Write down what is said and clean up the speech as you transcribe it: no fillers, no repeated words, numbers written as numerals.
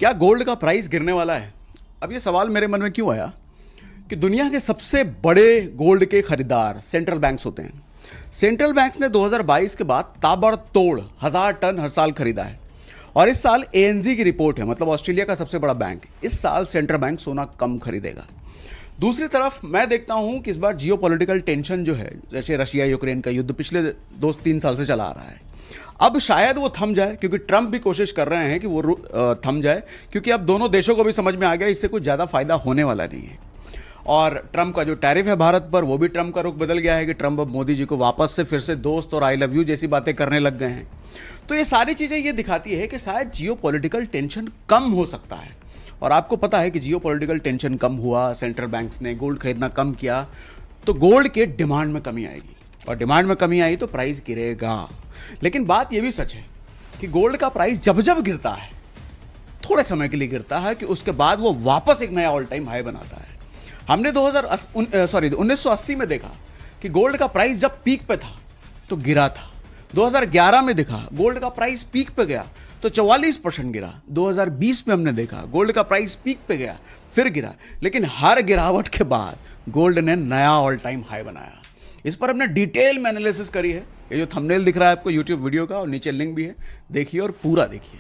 क्या गोल्ड का प्राइस गिरने वाला है? अब ये सवाल मेरे मन में क्यों आया कि दुनिया के सबसे बड़े गोल्ड के खरीदार सेंट्रल बैंक्स होते हैं। सेंट्रल बैंक्स ने 2022 के बाद ताबड़तोड़ 1000 टन हर साल खरीदा है। और इस साल एएनजी की रिपोर्ट है, मतलब ऑस्ट्रेलिया का सबसे बड़ा बैंक, इस साल सेंट्रल बैंक सोना कम खरीदेगा। दूसरी तरफ मैं देखता हूं कि इस बार जियोपॉलिटिकल टेंशन जो है, जैसे रशिया यूक्रेन का युद्ध पिछले 2-3 साल से चला आ रहा है, अब शायद वो थम जाए, क्योंकि ट्रंप भी कोशिश कर रहे हैं कि वो थम जाए, क्योंकि अब दोनों देशों को भी समझ में आ गया इससे कुछ ज़्यादा फायदा होने वाला नहीं है। और ट्रंप का जो टैरिफ है भारत पर, वो भी ट्रंप का रुख बदल गया है कि ट्रंप अब मोदी जी को वापस से फिर से दोस्त और आई लव यू जैसी बातें करने लग गए हैं। तो ये सारी चीज़ें ये दिखाती है कि शायद जियोपॉलिटिकल टेंशन कम हो सकता है। और आपको पता है कि जियोपॉलिटिकल टेंशन कम हुआ, सेंट्रल बैंक्स ने गोल्ड खरीदना कम किया, तो गोल्ड के डिमांड में कमी आएगी, और डिमांड में कमी आई तो प्राइस गिरेगा। लेकिन बात यह भी सच है कि गोल्ड का प्राइस जब जब गिरता है, थोड़े समय के लिए गिरता है, कि उसके बाद वो वापस एक नया ऑल टाइम हाई बनाता है। हमने 1980 में देखा कि गोल्ड का प्राइस जब पीक पे था तो गिरा था। 2011 में देखा गोल्ड का प्राइस पीक पे गया तो 44% गिरा। 2020 में हमने देखा गोल्ड का प्राइस पीक पे गया, फिर गिरा, लेकिन हर गिरावट के बाद गोल्ड ने नया ऑल टाइम हाई बनाया। इस पर हमने डिटेल में एनालिसिस करी है। ये जो थंबनेल दिख रहा है आपको यूट्यूब वीडियो का, और नीचे लिंक भी है, देखिए और पूरा देखिए।